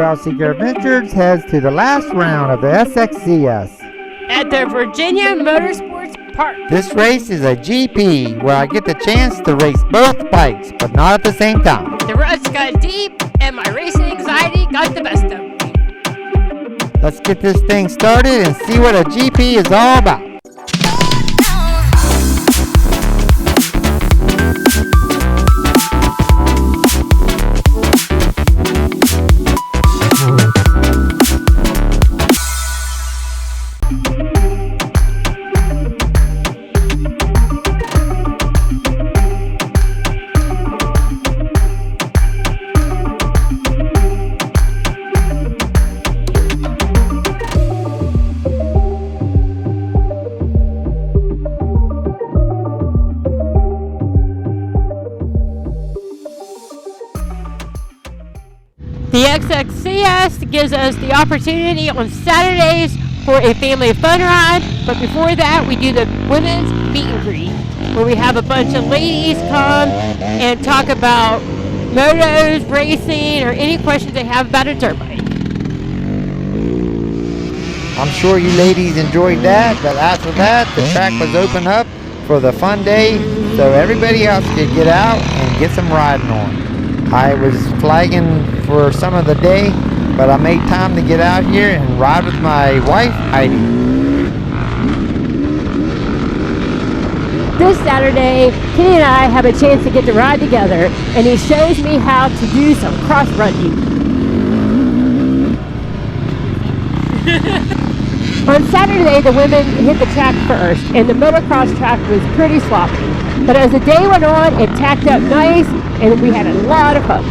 Trail Seeker Adventures heads to the last round of the SXCS at the Virginia Motorsports Park. This race is a GP where I get the chance to race both bikes, but not at the same time. The ruts got deep and my racing anxiety got the best of me. Let's get this thing started and see what a GP is all about. The SXCS gives us the opportunity on Saturdays for a family fun ride, but before that we do the women's meet and greet, where we have a bunch of ladies come and talk about motos, racing, or any questions they have about a dirt bike. I'm sure you ladies enjoyed that, but after that the track was opened up for the fun day so everybody else could get out and get some riding on. I was flagging for some of the day, but I made time to get out here and ride with my wife, Heidi. This Saturday, Kenny and I have a chance to get to ride together, and he shows me how to do some cross-running. On Saturday, the women hit the track first, and the motocross track was pretty sloppy. But as the day went on, it tacked up nice, and we had a lot of fun.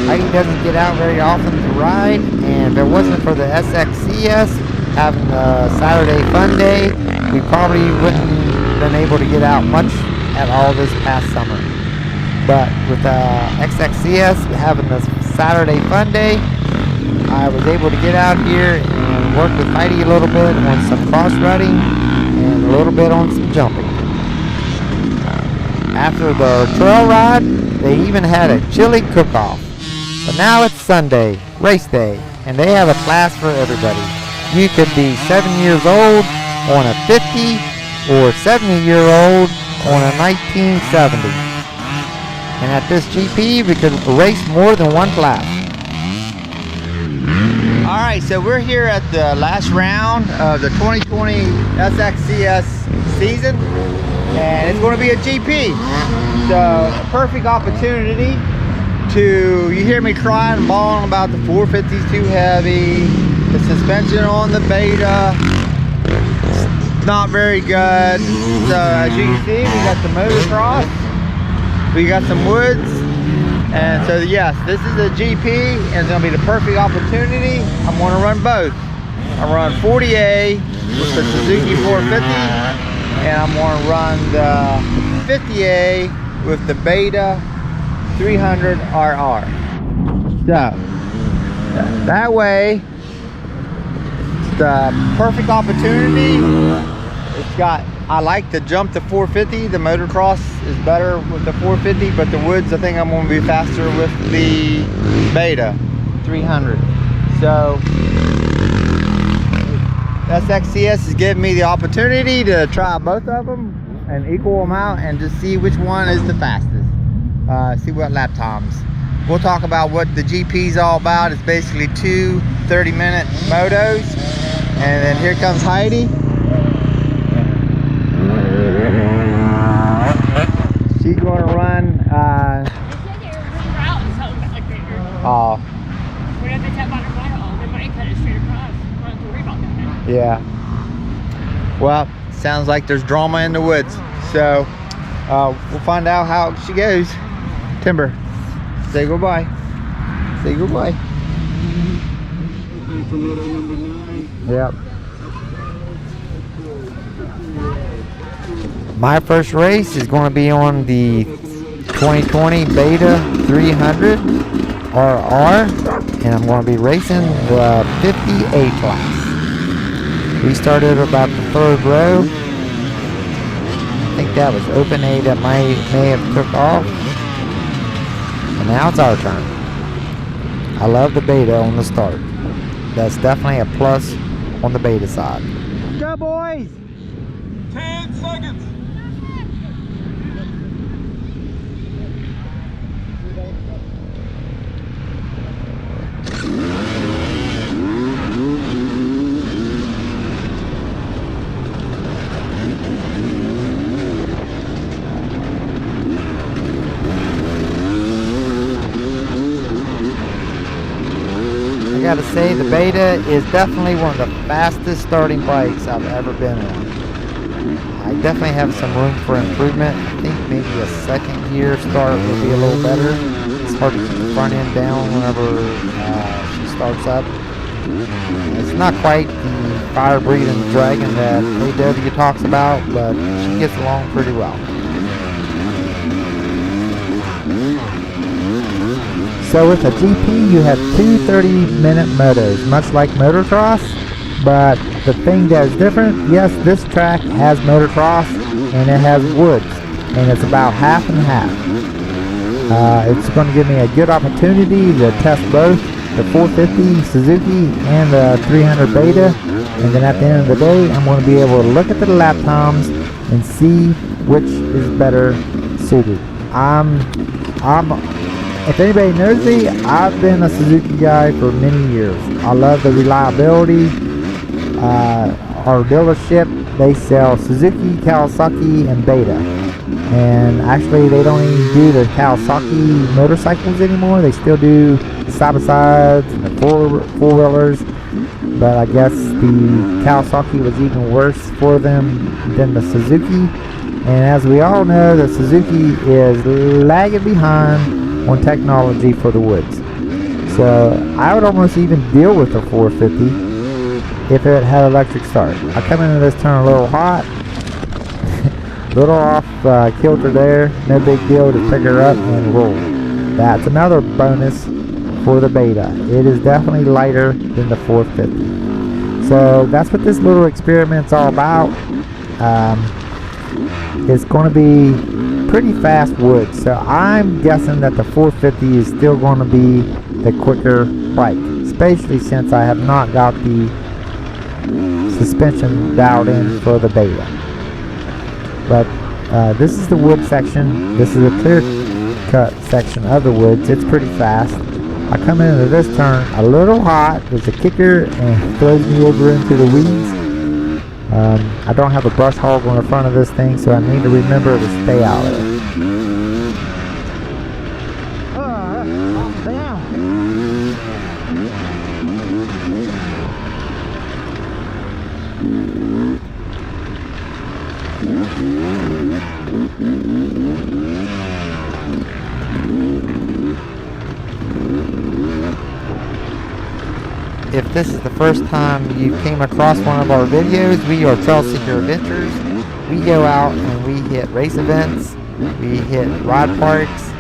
Heidi doesn't get out very often to ride, and if it wasn't for the SXCS having a Saturday fun day, we probably wouldn't have been able to get out much at all this past summer. But with SXCS having the Saturday fun day, I was able to get out here and work with Heidi a little bit on some cross-riding and a little bit on some jumping. After the trail ride, they even had a chili cook-off. But now it's Sunday, race day, and they have a class for everybody. You could be 7 years old on a 50 or 70-year-old on a 1970. And at this GP, we could race more than one class. Alright, so we're here at the last round of the 2020 SXCS season, and it's going to be a GP. So, a perfect opportunity to, you hear me crying and bawling about the 450's too heavy, the suspension on the Beta, it's not very good. So, as you can see, we got the motocross, we got some woods. And so yes, this is a GP and it's going to be the perfect opportunity. I'm going to run both. I'm run 40A with the Suzuki 450 and I'm going to run the 50A with the Beta 300 RR. So that way, it's the perfect opportunity. It's got, I like to jump to 450. The motocross is better with the 450, but the woods, I think I'm going to be faster with the Beta 300. So SXCS is giving me the opportunity to try both of them and equal them out and just see which one is the fastest. See what lap times. We'll talk about what the GP is all about. It's basically two 30-minute motos. And then here comes Heidi. She's going to run, oh. Yeah. Well, sounds like there's drama in the woods. So, we'll find out how she goes. Timber, say goodbye. Say goodbye. Yep. My first race is going to be on the 2020 Beta 300 RR, and I'm going to be racing the 50A class. We started about the third row. I that was open A that may have took off. And now it's our turn. I love the beta on the start. That's definitely a plus on the beta side. Go, boys! 10 seconds. I gotta say, the beta is definitely one of the fastest starting bikes I've ever been on. I definitely have some room for improvement. I think maybe a second gear start will be a little better. It's hard to keep the front end down whenever she starts up. It's not quite the fire-breathing dragon that AW talks about, but she gets along pretty well. So with a GP, you have two 30-minute motos, much like motocross, but the thing that is different, yes, this track has motocross and it has woods, and it's about half and half. It's going to give me a good opportunity to test both the 450 Suzuki and the 300 Beta, and then at the end of the day, I'm going to be able to look at the lap times and see which is better suited. If anybody knows me, I've been a Suzuki guy for many years. I love the reliability. Our dealership, they sell Suzuki, Kawasaki, and Beta. And actually, they don't even do the Kawasaki motorcycles anymore. They still do side-by-sides and the four-wheelers. But I guess the Kawasaki was even worse for them than the Suzuki. And as we all know, the Suzuki is lagging behind on technology for the woods. So I would almost even deal with the 450 if it had electric start. I come into this turn a little hot, little off kilter there, no big deal to pick her up and roll. That's another bonus for the Beta. It is definitely lighter than the 450. So that's what this little experiment's all about. It's going to be pretty fast wood, so I'm guessing that the 450 is still going to be the quicker bike, especially since I have not got the suspension dialed in for the Beta. But this is the wood section. This is a clear cut section of the woods. It's pretty fast. I come into this turn a little hot. There's a kicker and throws me over into the weeds. I don't have a brush hog on the front of this thing, so I need to remember to stay out of it. If this is the first time you came across one of our videos, we are Trail Seeker Adventures. We go out and we hit race events, we hit ride parks,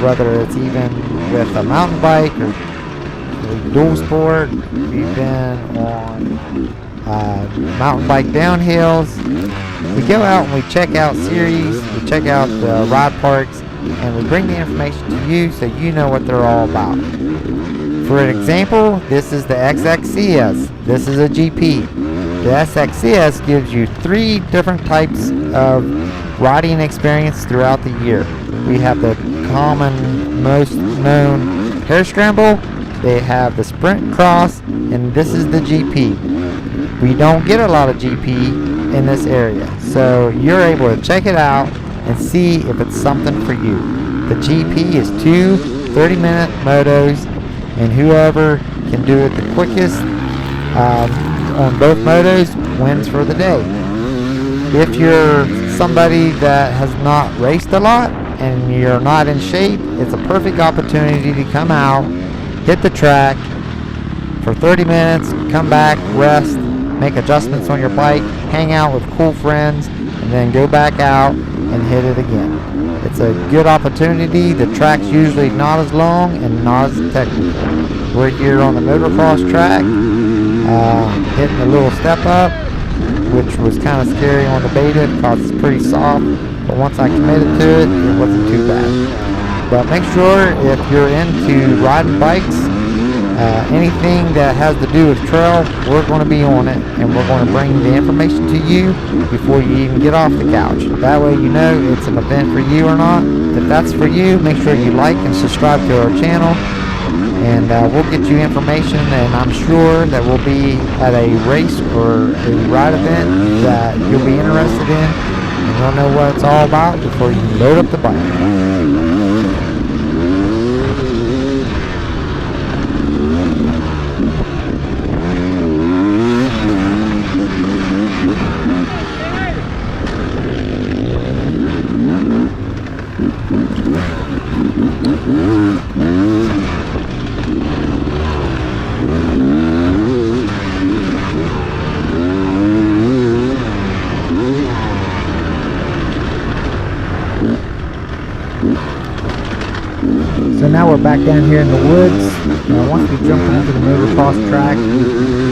whether it's even with a mountain bike or dual sport. We've been on mountain bike downhills. We go out and we check out series, we check out the ride parks, and we bring the information to you so you know what they're all about. For an example, this is the SXCS. This is a GP. The SXCS gives you 3 different types of riding experience throughout the year. We have the common, most known hair scramble. They have the sprint cross, and this is the GP. We don't get a lot of GP in this area, so you're able to check it out and see if it's something for you. The GP is 2 30-minute motos, and whoever can do it the quickest on both motos wins for the day. If you're somebody that has not raced a lot and you're not in shape, it's a perfect opportunity to come out, hit the track for 30 minutes, come back, rest, make adjustments on your bike, hang out with cool friends, and then go back out and hit it again. It's a good opportunity. The track's usually not as long and not as technical. We're here on the motocross track, hitting a little step up, which was kind of scary on the beta because it's pretty soft. But once I committed to it, it wasn't too bad. But make sure if you're into riding bikes, anything that has to do with trail, we're going to be on it, and we're going to bring the information to you before you even get off the couch. That way you know it's an event for you or not. If that's for you, make sure you like and subscribe to our channel, and we'll get you information, and I'm sure that we'll be at a race or a ride event that you'll be interested in, and you'll know what it's all about before you load up the bike. So now we're back down here in the woods. Once we jumped onto the motocross track, we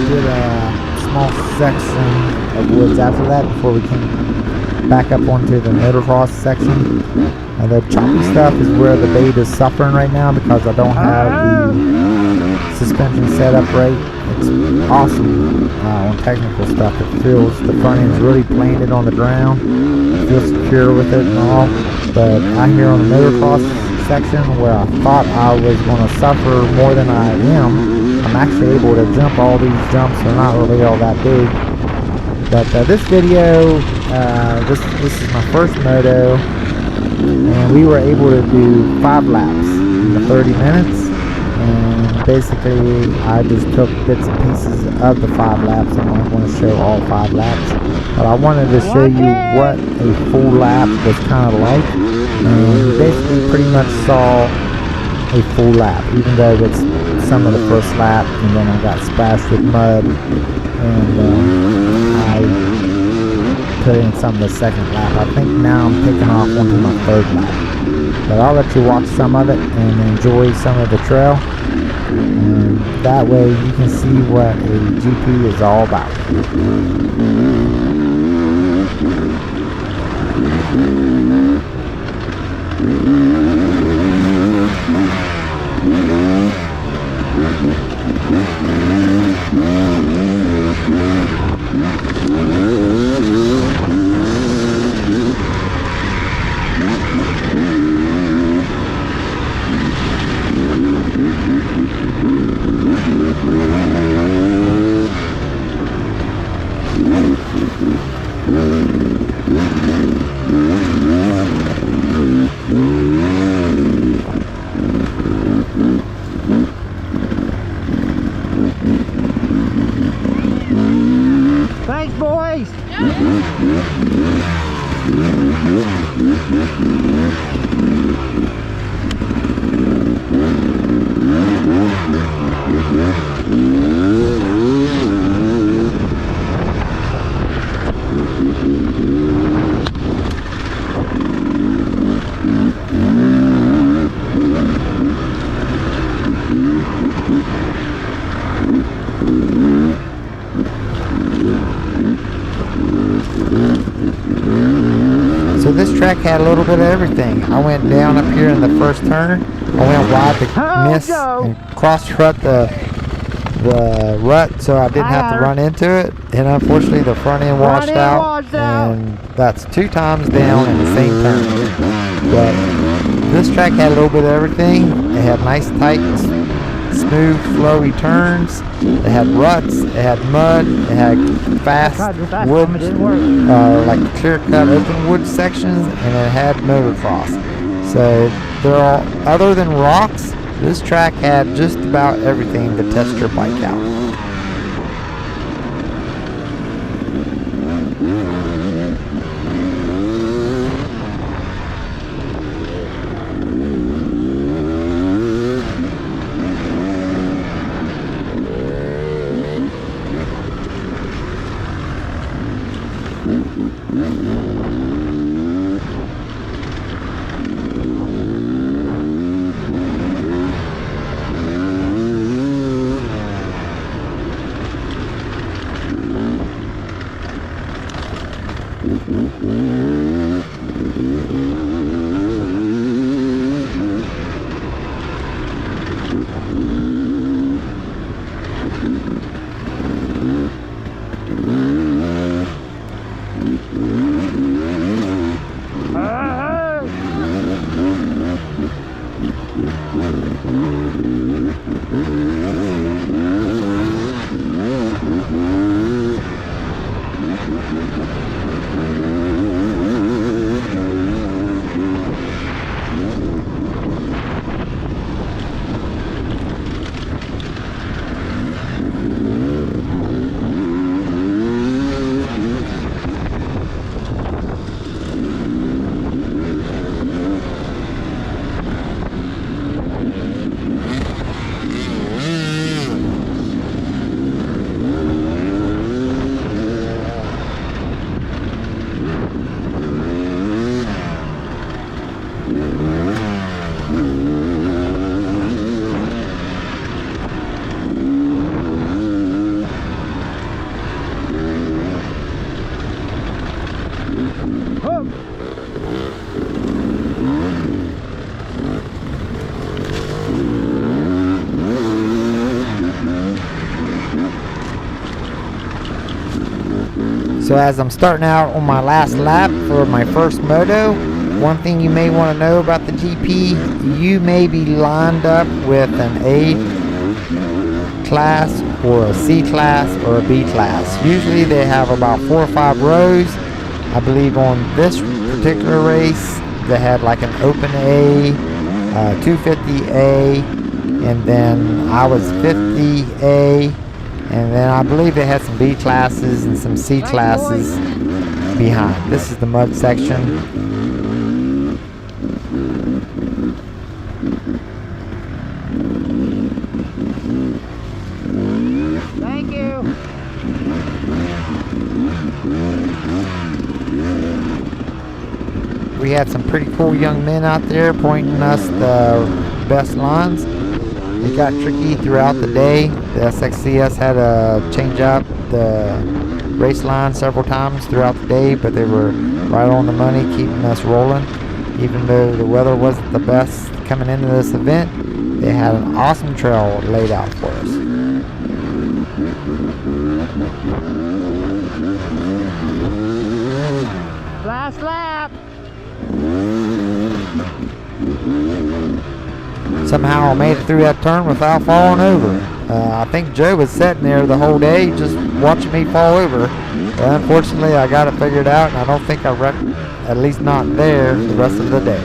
did a small section of woods after that before we came back up onto the motocross section. The choppy stuff is where the bait is suffering right now because I don't have the suspension set up right. It's awesome on technical stuff. It feels the front end's really planted on the ground. I feel secure with it and all. But out here on the motocross section where I thought I was going to suffer more than I am, I'm actually able to jump all these jumps. They're not really all that big. But this video, this is my first moto, and we were able to do 5 laps in the 30 minutes. And basically I just took bits and pieces of the 5 laps. I'm not going to show all 5 laps, but I wanted to show you what a full lap was kind of like. And you basically pretty much saw a full lap, even though it's some of the first lap, and then I got splashed with mud, and I put in some of the second lap. I think now I'm picking off onto my 3rd lap. But I'll let you watch some of it and enjoy some of the trail, and that way you can see what a GP is all about. Thanks, boys! So this track had a little bit of everything. I went down up here in the first turn. I went wide to miss and cross-rut the rut, so I didn't have to run into it. And unfortunately, the front end washed out, and that's 2 times down in the same turn. But this track had a little bit of everything. It had nice, tight, smooth, flowy turns. It had ruts. It had mud. It had fast wood, like clear-cut open wood sections, and it had motocross. So there are, other than rocks, this track had just about everything to test your bike out. So as I'm starting out on my last lap for my first moto, one thing you may want to know about the GP, you may be lined up with an A class or a C class or a B class. Usually they have about 4 or 5 rows. I believe on this particular race they had like an open A, 250A, and then I was 50A, and then I believe they had some B classes and some C classes behind. This is the mud section. Thank you. We had some pretty cool young men out there pointing us the best lines. It got tricky throughout the day. The SXCS had to change up the race line several times throughout the day, but they were right on the money, keeping us rolling. Even though the weather wasn't the best coming into this event, they had an awesome trail laid out for us. Last lap. Somehow I made it through that turn without falling over. I think Joe was sitting there the whole day just watching me fall over. But unfortunately, I got it figured out, and I don't think I wrecked, at least not there, the rest of the day.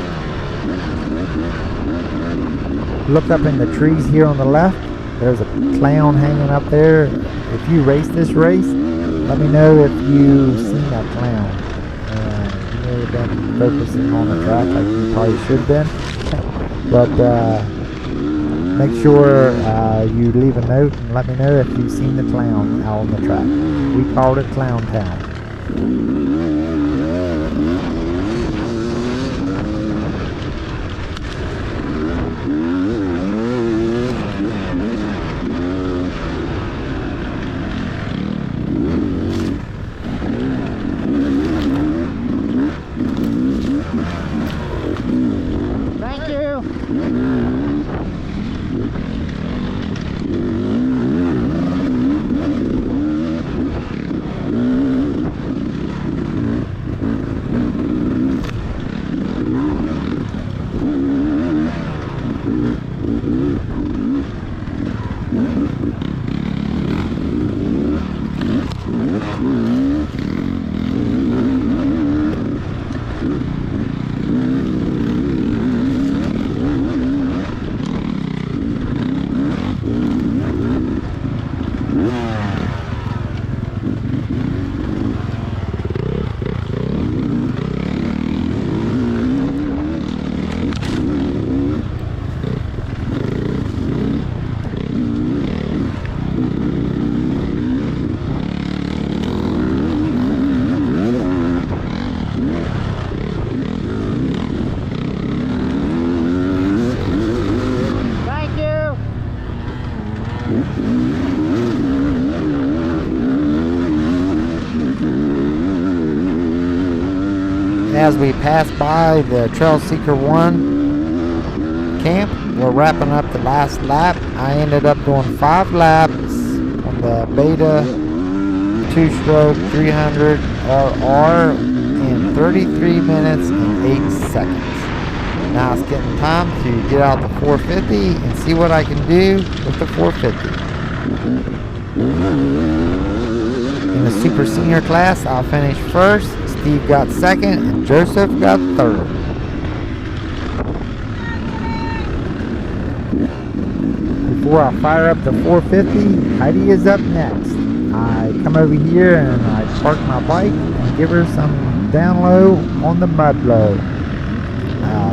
Look up in the trees here on the left. There's a clown hanging up there. If you race this race, let me know if you've seen that clown. You may have been focusing on the track like you probably should have been. But make sure you leave a note and let me know if you've seen the clown out on the track. We called it Clown Town. Thank you. As we pass by the Trail Seeker 1 camp, we're wrapping up the last lap. I ended up doing 5 laps on the Beta 2-stroke 300 RR in 33 minutes and 8 seconds. Now it's getting time to get out the 450 and see what I can do with the 450. In the Super Senior class, I'll finish first. Steve got second, and Joseph got third. Before I fire up the 450, Heidi is up next. I come over here and I park my bike and give her some down low on the mud low.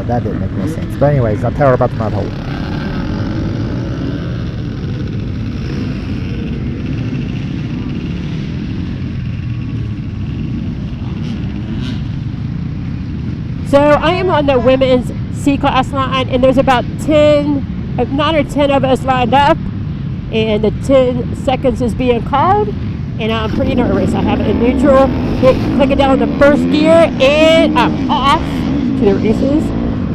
That didn't make any sense. But anyways, I'll tell her about the mud hole. So I am on the women's C-class line, and there's about 9 or 10 of us lined up, and the 10 seconds is being called. and I'm pretty nervous. I have it in neutral, click it down the first gear, and I'm off to the races.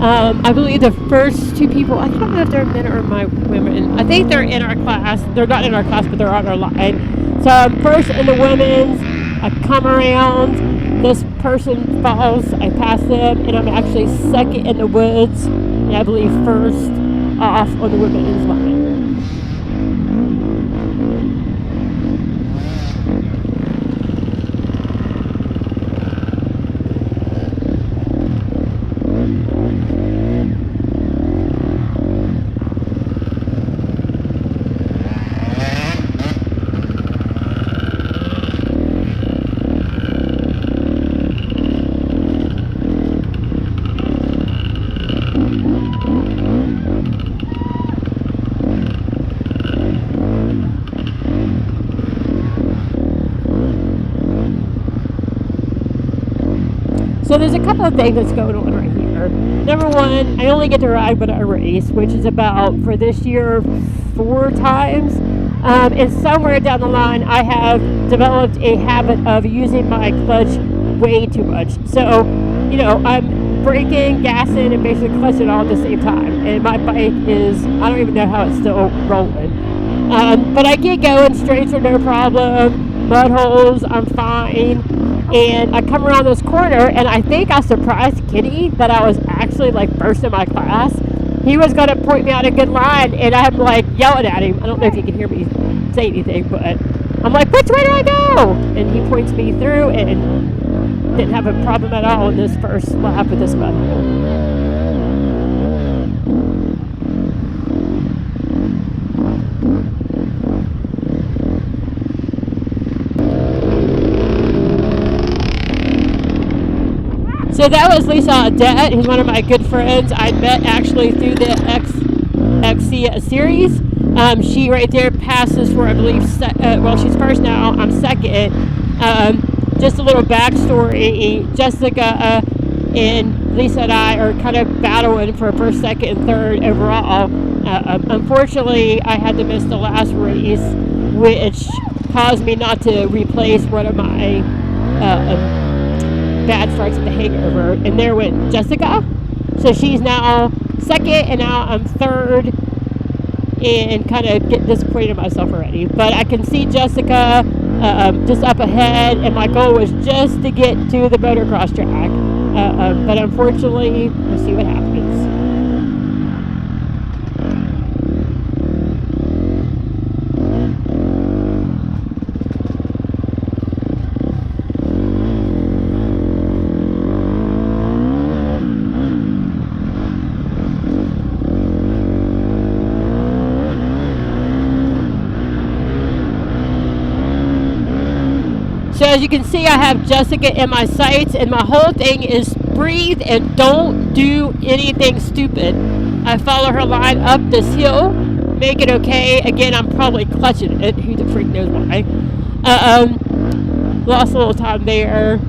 I believe the first two people, I don't know if they're men or women. I think they're in our class. They're not in our class, but they're on our line. So I'm first in the women's. I come around. This person falls. I pass them, and I'm actually second in the woods, and I believe first off on the women's line. So there's a couple of things that's going on right here. Number one, I only get to ride when I race, which is about, for this year, 4 times. And somewhere down the line, I have developed a habit of using my clutch way too much. So, you know, I'm braking, gassing, and basically clutching all at the same time. And my bike is, I don't even know how it's still rolling. But I get going, straights are no problem, mud holes, I'm fine. And I come around this corner, and I think I surprised Kitty that I was actually like first in my class. He was going to point me out a good line, and I'm like yelling at him. I don't know if you can hear me say anything, but I'm like, which way do I go? And he points me through, and didn't have a problem at all in this first lap with this mud hole. So that was Lisa Audette. He's one of my good friends. I met actually through the SXCS series. She right there passes for, I believe, well, she's first now. I'm second. Just a little backstory. Jessica and Lisa and I are kind of battling for first, second, and third overall. Unfortunately, I had to miss the last race, which caused me not to replace one of my bad starts at the hangover, and there went Jessica. So she's now second, and now I'm third, and kind of get disappointed in myself already. But I can see Jessica just up ahead, and my goal was just to get to the motocross track. But unfortunately, we'll see what happens. So as you can see, I have Jessica in my sights, and my whole thing is breathe and don't do anything stupid. I follow her line up this hill, make it okay. Again, I'm probably clutching it. Who the freak knows why? Lost a little time there.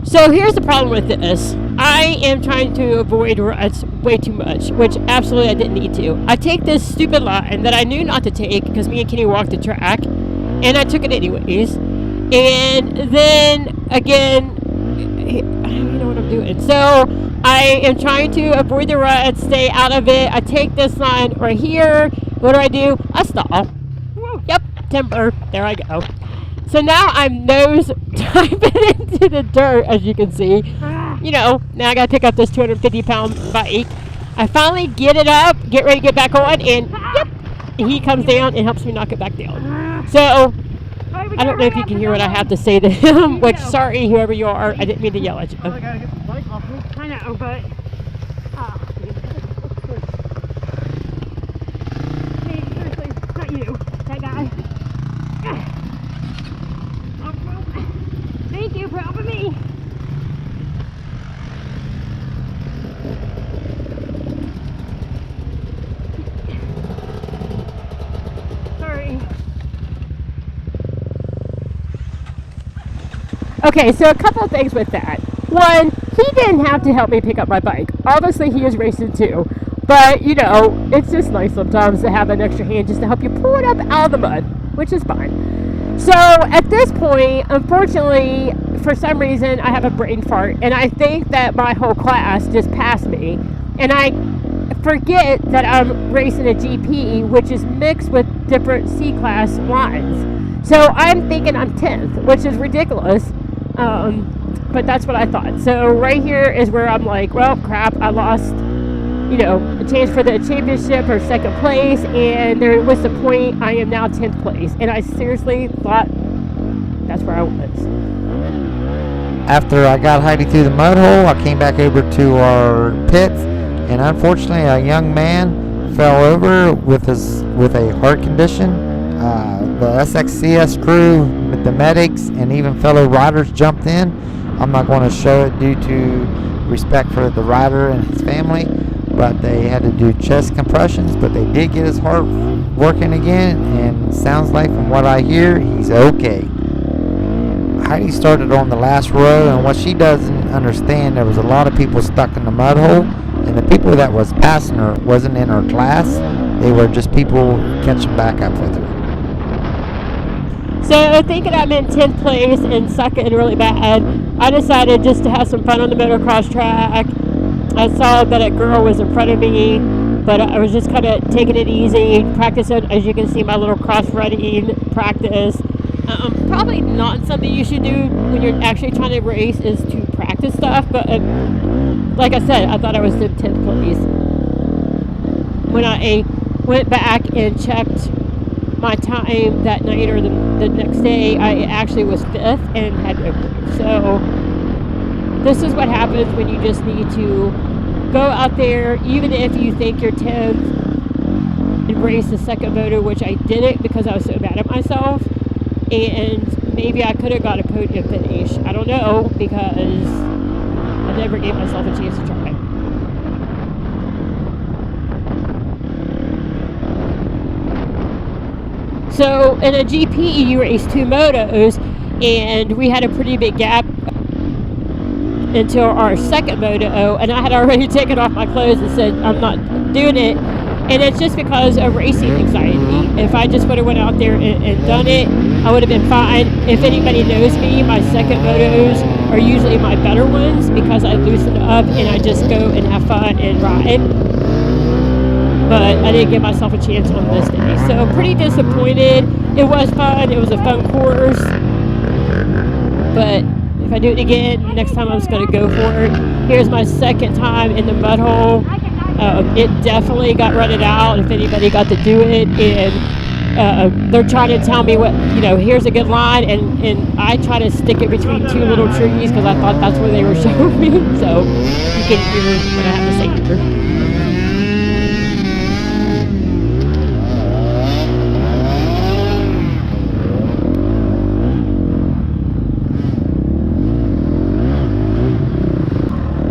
So here's the problem with this. I am trying to avoid ruts way too much, which absolutely I didn't need to. I take this stupid line that I knew not to take because me and Kenny walked the track, and I took it anyways. And then again, you know what I'm doing. So I am trying to avoid the ruts, stay out of it. I take this line right here. What do? I stall. Yep, timber. There I go. So now I'm nose diving into the dirt, as you can see. You know, now I gotta pick up this 250-pound bike. I finally get it up, get ready to get back on, and yep, he comes down and helps me knock it back down. So, I don't know if you can hear what I have to say to him, which, sorry, whoever you are, I didn't mean to yell at you. I gotta get the bike off me. I know, but... Hey, seriously, not you, that guy. Thank you for helping me. Sorry. Okay, so a couple of things with that. One, he didn't have to help me pick up my bike. Obviously, he is racing too. But, you know, it's just nice sometimes to have an extra hand just to help you pull it up out of the mud, which is fine. So, at this point, unfortunately, for some reason, I have a brain fart. And I think that my whole class just passed me. And I forget that I'm racing a GP, which is mixed with different C-class lines. So, I'm thinking I'm 10th, which is ridiculous. But that's what I thought. So right here is where I'm like, well, crap, I lost, you know, a chance for the championship or second place, and there was the point I am now 10th place. And I seriously thought that's where I was. After I got Heidi through the mud hole, I came back over to our pits, and unfortunately a young man fell over with a heart condition. The SXCS crew, the medics, and even fellow riders jumped in. I'm not going to show it due to respect for the rider and his family, but they had to do chest compressions, but they did get his heart working again, and sounds like from what I hear, he's okay. Heidi started on the last row, and what she doesn't understand, there was a lot of people stuck in the mud hole, and the people that was passing her wasn't in her class. They were just people catching back up with her. So thinking I'm in 10th place and sucking really bad, I decided just to have some fun on the motocross track. I saw that a girl was in front of me, but I was just kind of taking it easy, practicing, as you can see, my little cross-running practice. Probably not something you should do when you're actually trying to race, is to practice stuff, but like I said, I thought I was in 10th place. When I went back and checked my time that night or the next day, I actually was 5th and had no clue. So this is what happens when you just need to go out there, even if you think you're 10th, and race the second moto, which I didn't because I was so mad at myself. And maybe I could have got a podium finish. I don't know, because I never gave myself a chance to try. So in a GP, you race 2 motos, and we had a pretty big gap until our second moto, and I had already taken off my clothes and said I'm not doing it. And it's just because of racing anxiety. If I just would have went out there and done it, I would have been fine. If anybody knows me, my second motos are usually my better ones because I loosen up and I just go and have fun and ride. But I didn't give myself a chance on this day. So pretty disappointed. It was fun. It was a fun course. But if I do it again, next time I'm just going to go for it. Here's my second time in the mud hole. It definitely got rutted out if anybody got to do it, and they're trying to tell me what, you know, here's a good line, and I try to stick it between 2 little trees because I thought that's where they were showing me, so you can hear what I have to say here.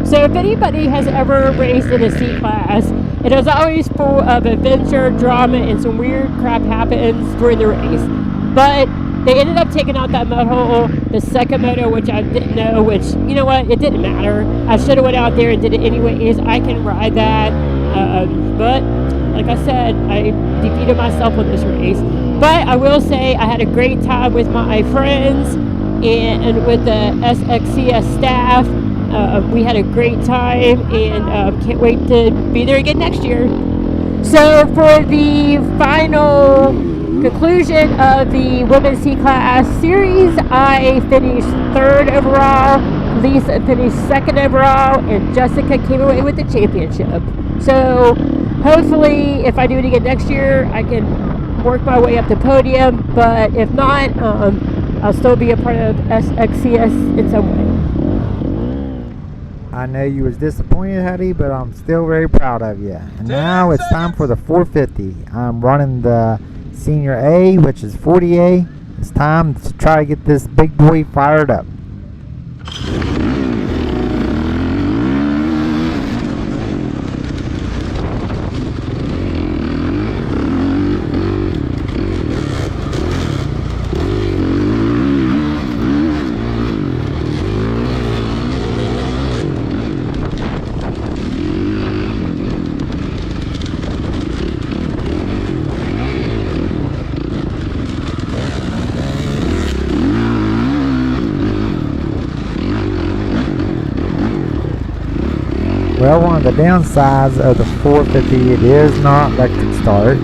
So if anybody has ever raced in a C-Class, it is always full of adventure, drama, and some weird crap happens during the race. But they ended up taking out that mud hole, the second moto, which I didn't know, which, you know what, it didn't matter. I should have went out there and did it anyways. I can ride that. But like I said, I defeated myself with this race. But I will say I had a great time with my friends and with the SXCS staff. We had a great time, and can't wait to be there again next year. So for the final conclusion of the Women's C-Class Series, I finished 3rd overall, Lisa finished 2nd overall, and Jessica came away with the championship. So hopefully, if I do it again next year, I can work my way up the podium, but if not, I'll still be a part of SXCS in some way. I know you was disappointed, Heidi, but I'm still very proud of you. And now it's time for the 450. I'm running the Senior A, which is 40A. It's time to try to get this big boy fired up. of the downsides of the 450, it is not electric start,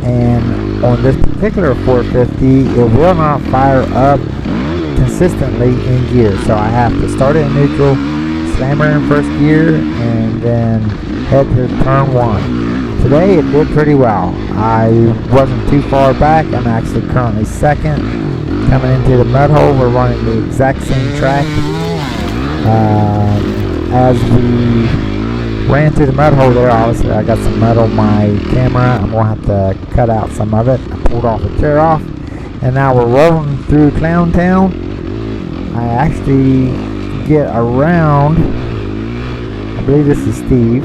and on this particular 450 it will not fire up consistently in gear, so I have to start it in neutral, slam her in first gear, and then head to turn 1. Today it did pretty well. I wasn't too far back. I'm actually currently second. Coming into the mud hole, we're running the exact same track. As we ran through the mud hole there, obviously I got some mud on my camera. I'm going to have to cut out some of it. I pulled off the tear off, and now we're rolling through Clown Town. I actually get around, I believe this is Steve.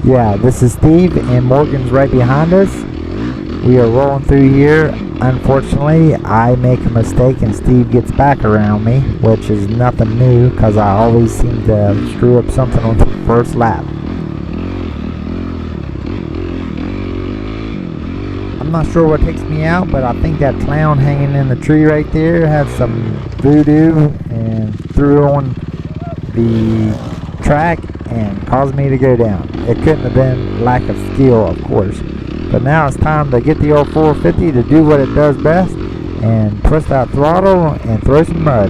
Yeah, this is Steve, and Morgan's right behind us. We are rolling through here. Unfortunately, I make a mistake and Steve gets back around me, which is nothing new because I always seem to screw up something on the first lap. I'm not sure what takes me out, but I think that clown hanging in the tree right there had some voodoo and threw on the track and caused me to go down. It couldn't have been lack of skill, of course. But now it's time to get the old 450 to do what it does best and push that throttle and throw some mud.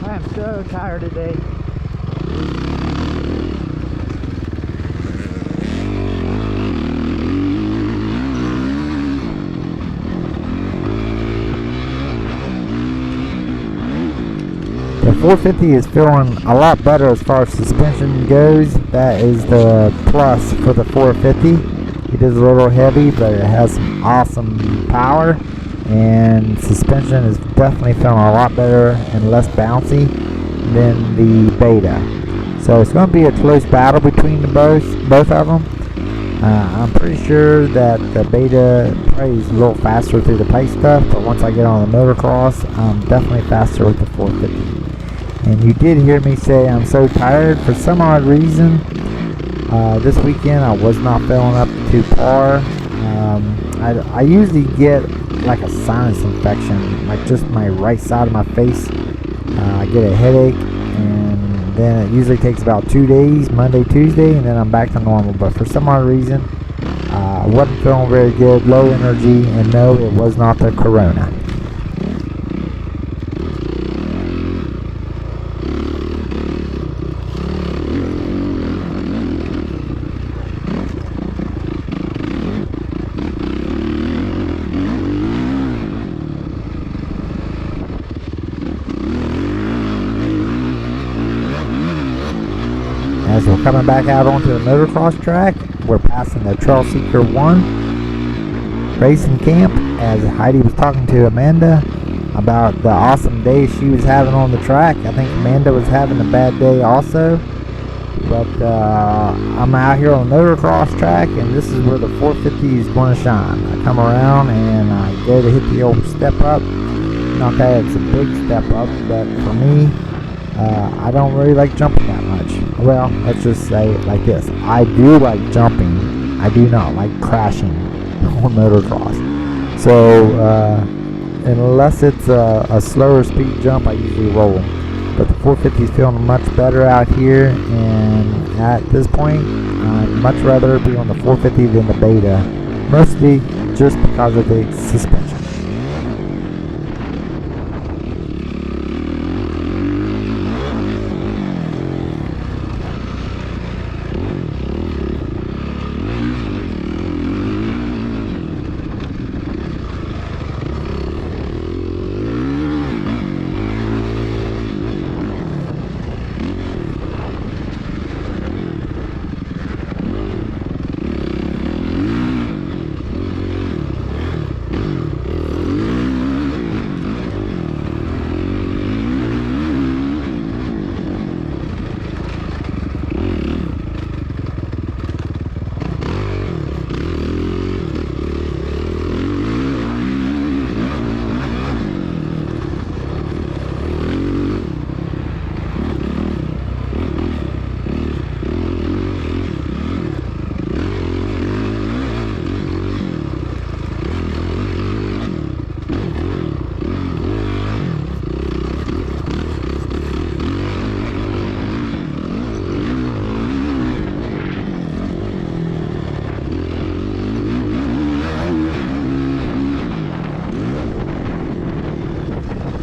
I am so tired today. The 450 is feeling a lot better as far as suspension goes. That is the plus for the 450. It is a little heavy, but it has some awesome power, and suspension is definitely feeling a lot better and less bouncy than the Beta. So it's going to be a close battle between the both of them. I'm pretty sure that the Beta probably is a little faster through the pace stuff, but once I get on the motocross, I'm definitely faster with the 450. And you did hear me say I'm so tired. For some odd reason, this weekend I was not feeling up to par. I usually get like a sinus infection, like just my right side of my face. I get a headache, and then it usually takes about 2 days, Monday, Tuesday, and then I'm back to normal. But for some odd reason, I wasn't feeling very good, low energy, and no, it was not the corona. As we're coming back out onto the motocross track, we're passing the Trail Seeker 1 racing camp as Heidi was talking to Amanda about the awesome day she was having on the track. I think Amanda was having a bad day also. But I'm out here on the motocross track, and this is where the 450 is going to shine. I come around and I go to hit the old step up. Not that it's a big step up, but for me, I don't really like jumping that much. Well, let's just say it like this. I do like jumping. I do not like crashing on motocross. So, unless it's a slower speed jump, I usually roll. But the 450 is feeling much better out here, and at this point, I'd much rather be on the 450 than the Beta. Mostly just because of the suspension.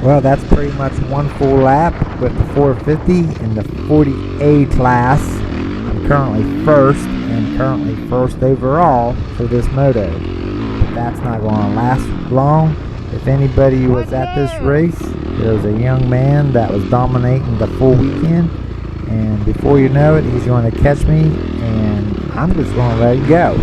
Well, that's pretty much one full lap with the 450 in the 40A class. I'm currently first and currently first overall for this moto. But that's not going to last long. If anybody was at this race, there was a young man that was dominating the full weekend. And before you know it, he's going to catch me, and I'm just going to let it go.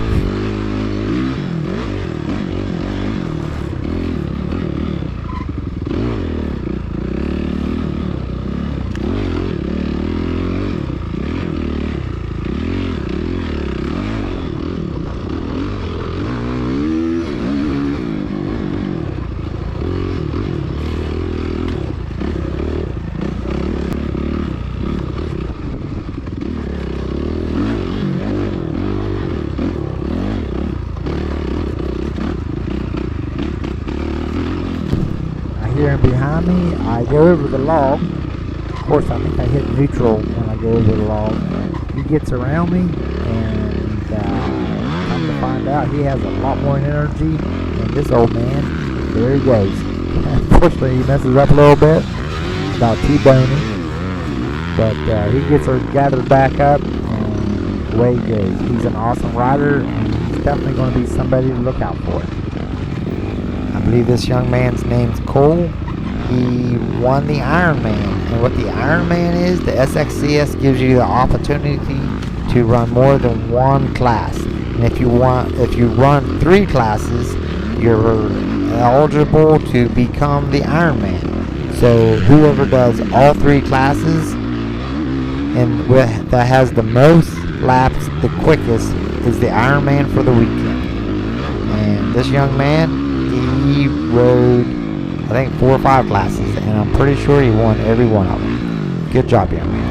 Here and behind me, I go over the log. Of course, I think I hit neutral when I go over the log. He gets around me, and come to find out, he has a lot more energy than this old man. There he goes. Unfortunately, he messes up a little bit, about T-boning, but he gets her gathered back up, and away he goes. He's an awesome rider, and he's definitely going to be somebody to look out for. I believe this young man's name's Cole. He won the Ironman, and what the Ironman is, the SXCS gives you the opportunity to run more than one class. And if you run 3 classes, you're eligible to become the Ironman. So whoever does all 3 classes and that has the most laps the quickest is the Ironman for the weekend. And this young man, he rode, I think, 4 or 5 classes, and I'm pretty sure he won every one of them. Good job, young man.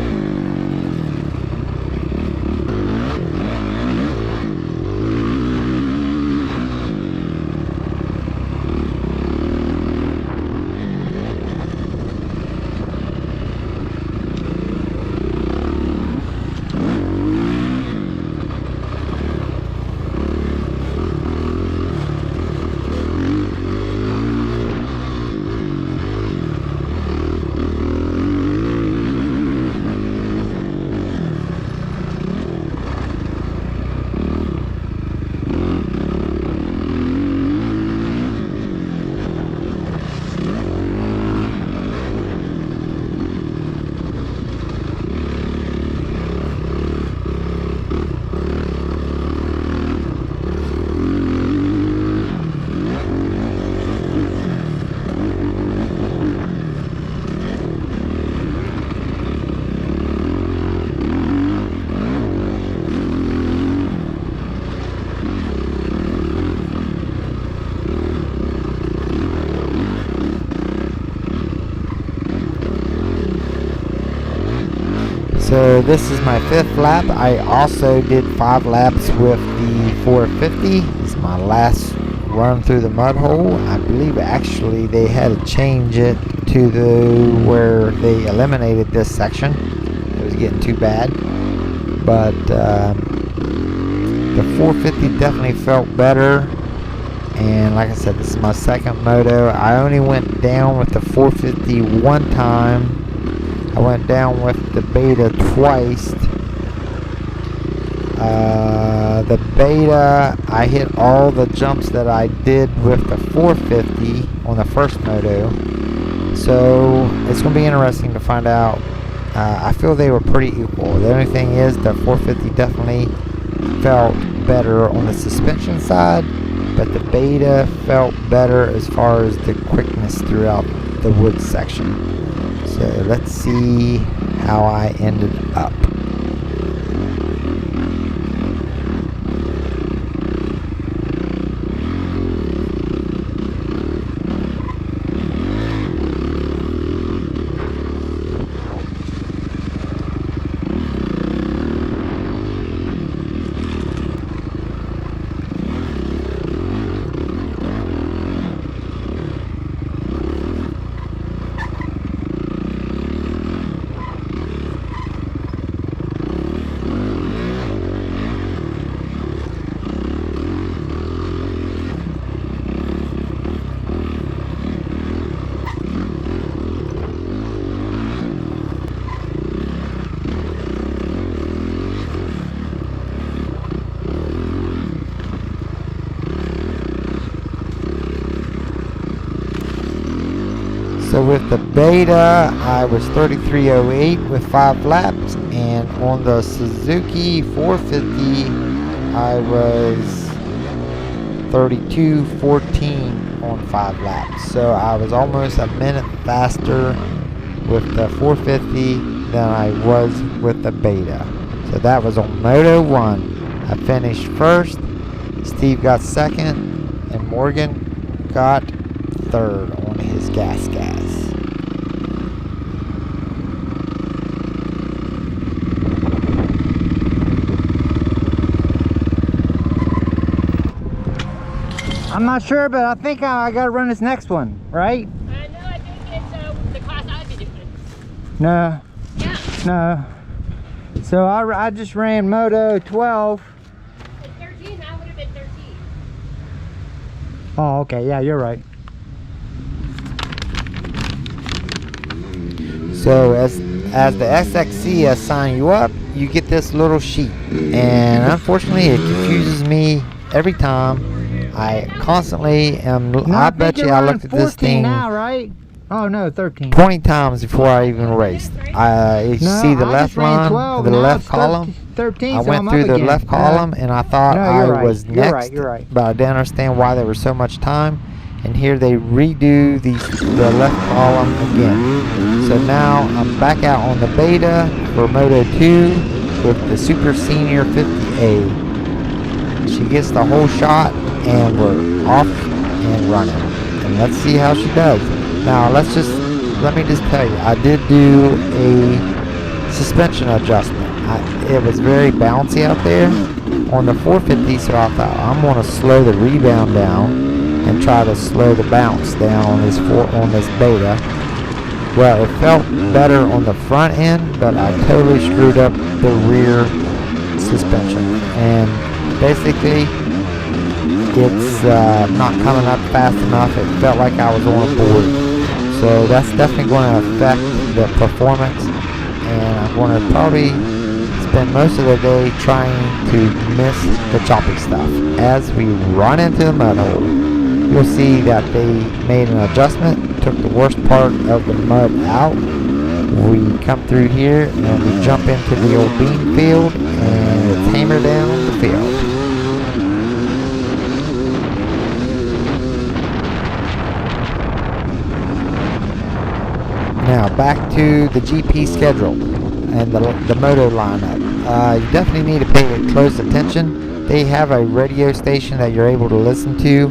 So this is my 5th lap. I also did 5 laps with the 450. This is my last run through the mud hole. I believe actually they had to change it to where they eliminated this section. It was getting too bad. But the 450 definitely felt better. And like I said, this is my 2nd moto. I only went down with the 450 one time. I went down with the Beta twice. The Beta, I hit all the jumps that I did with the 450 on the first moto. So it's going to be interesting to find out. I feel they were pretty equal. The only thing is the 450 definitely felt better on the suspension side, but the Beta felt better as far as the quickness throughout the woods section. So let's see how I ended up. the beta, I was 33.08 with 5 laps, and on the Suzuki 450, I was 32.14 on 5 laps. So I was almost a minute faster with the 450 than I was with the beta. So that was on Moto 1. I finished first, Steve got second, and Morgan got third on his gas. I'm not sure, but I think I gotta run this next one, right? No, I think it's the class I'd be doing. No, Yeah. no. So I just ran Moto 12. At 13, that would have been 13. Oh, okay, yeah, you're right. So as the SXCS sign you up, you get this little sheet, and unfortunately it confuses me every time. I constantly am. No, I bet think you you're I running looked at this 14 thing now, right? Oh no, 13. 20 times before I even raced. You No, see the I left just ran line, 12, the now left it's column. 13, I so went I'm through up the again. left column, and I thought No, I you're right. was You're next, right, you're right. but I didn't understand why there was so much time. And here they redo the left column again. So now I'm back out on the beta for Moto 2 with the Super Senior 50A. She gets the whole shot, and we're off and running. And let's see how she does. Now let me just tell you, I did do a suspension adjustment. It was very bouncy out there on the 450, so I thought I'm going to slow the rebound down and try to slow the bounce down on this beta. Well, it felt better on the front end, but I totally screwed up the rear suspension, and basically it's not coming up fast enough. It felt like I was on a board, so that's definitely going to affect the performance, and I'm going to probably spend most of the day trying to miss the choppy stuff. As we run into the mud hole, you'll see that they made an adjustment, took the worst part of the mud out. We come through here and we jump into the old bean field, and it's hammered down the field. Now back to the GP schedule and the Moto lineup. You definitely need to pay close attention. They have a radio station that you're able to listen to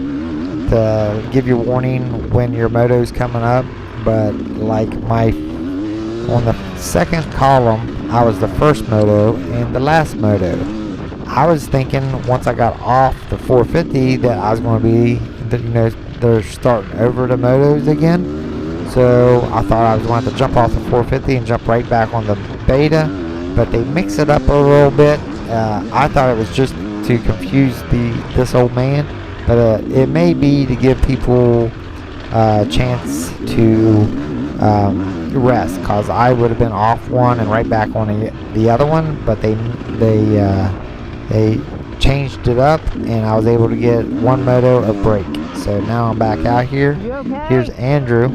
give you warning when your moto's coming up, but like on the second column, I was the first moto and the last moto. I was thinking once I got off the 450 that I was going to be, they're starting over the motos again. So I thought I was going to have to jump off the 450 and jump right back on the beta, but they mix it up a little bit. I thought it was just to confuse this old man, but it may be to give people a chance to rest, cause I would have been off one and right back on the other one, but they changed it up, and I was able to get one moto a break. So now I'm back out here. Okay? Here's Andrew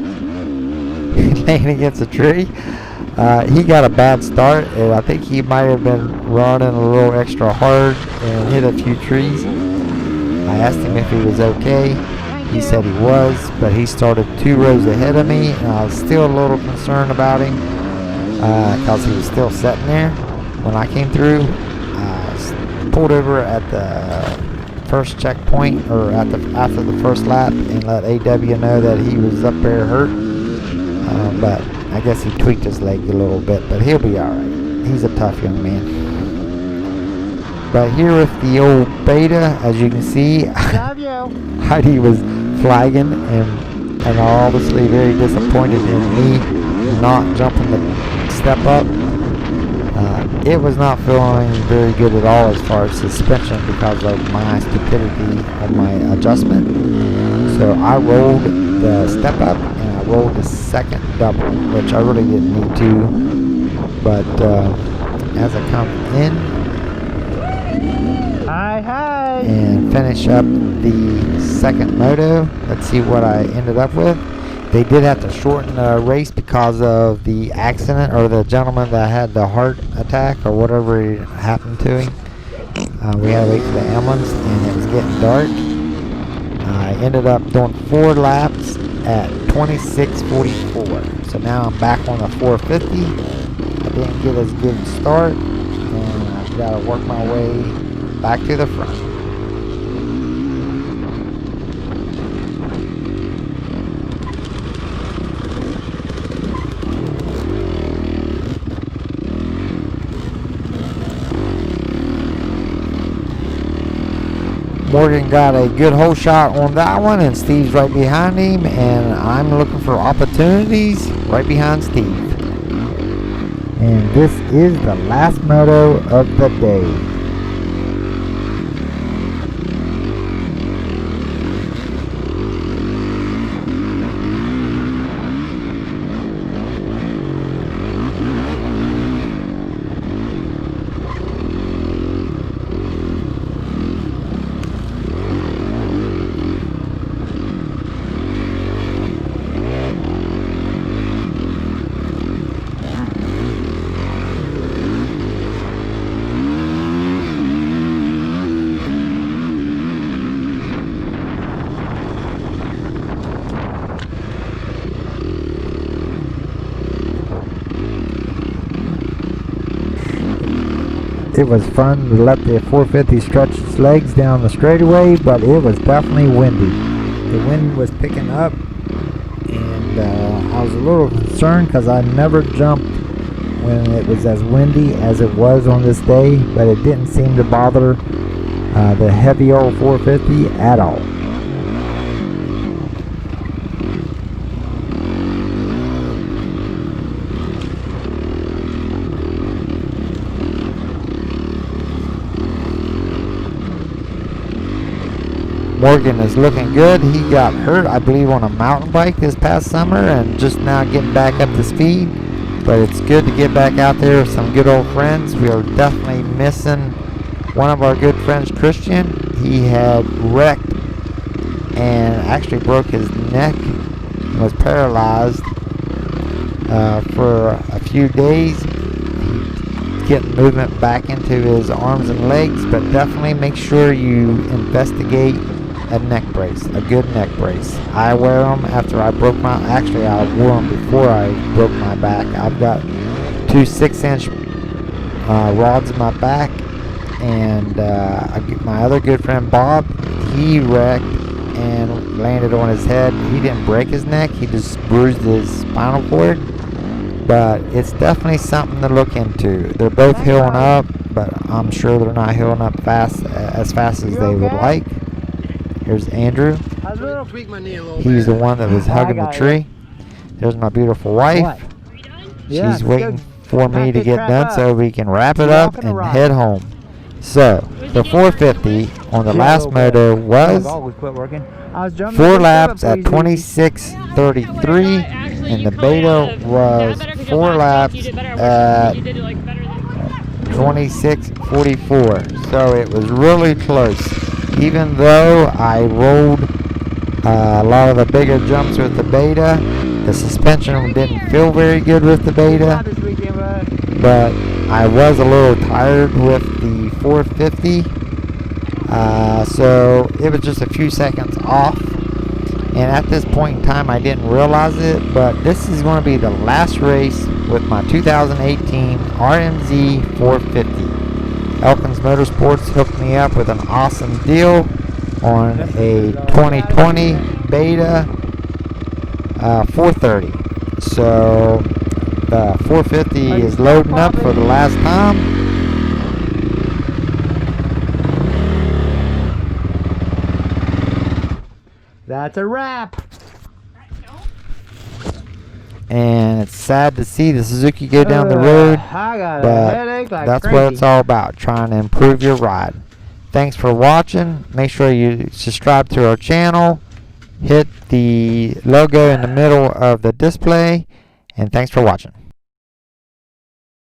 laying against a tree. He got a bad start, and I think he might have been running a little extra hard and hit a few trees. I asked him if he was okay. He said he was, but he started 2 rows ahead of me, and I was still a little concerned about him because he was still sitting there. When I came through, I pulled over at the first checkpoint, or after the first lap, and let AW know that he was up there hurt. But I guess he tweaked his leg a little bit, but he'll be alright. He's a tough young man. But here with the old beta, as you can see, Love you. Heidi was flagging and obviously very disappointed in me not jumping the step up. It was not feeling very good at all as far as suspension because of my stupidity on my adjustment. So I rolled the step up and I rolled the second double, which I really didn't need to. But as I come in Hi. and finish up the second moto, let's see what I ended up with. They did have to shorten the race because of the accident, or the gentleman that had the heart attack or whatever happened to him. We had to wait for the ambulance, and it was getting dark. I ended up doing 4 laps at 26:44. So now I'm back on the 450. I didn't get as good a start, and I've got to work my way back to the front. Morgan got a good hole shot on that one, and Steve's right behind him, and I'm looking for opportunities right behind Steve. And this is the last moto of the day. It was fun to let the 450 stretch its legs down the straightaway, but it was definitely windy. The wind was picking up, and I was a little concerned because I never jumped when it was as windy as it was on this day, but it didn't seem to bother the heavy old 450 at all. Morgan is looking good. He got hurt, I believe, on a mountain bike this past summer, and just now getting back up to speed. But it's good to get back out there with some good old friends. We are definitely missing one of our good friends, Christian. He had wrecked and actually broke his neck and was paralyzed for a few days. Getting movement back into his arms and legs, but definitely make sure you investigate a neck brace, a good neck brace. I wear them after I broke my, actually I wore them before I broke my back. I've got 2 6-inch rods in my back, and my other good friend Bob, he wrecked and landed on his head. He didn't break his neck, he just bruised his spinal cord, but it's definitely something to look into. They're both healing up, but I'm sure they're not healing up as fast as they would like. Here's Andrew. He's the one that was hugging the tree. There's my beautiful wife. She's waiting for me to get done so we can wrap it up and head home. So, the 450 on the last moto was 4 laps at 26:33, and the beta was 4 laps at 26:44. So it was really close. Even though I rolled a lot of the bigger jumps with the beta, the suspension didn't feel very good with the beta, but I was a little tired with the 450, so it was just a few seconds off, and at this point in time I didn't realize it, but this is going to be the last race with my 2018 RMZ 450. Elkins Motorsports hooked me up with an awesome deal on a 2020 Beta 430. So the 450 is loading up for the last time. That's a wrap. And it's sad to see the Suzuki go down the road, I got a but headache like that's crazy. what it's all about, trying to improve your ride. Thanks for watching. Make sure you subscribe to our channel, hit the logo in the middle of the display, and thanks for watching.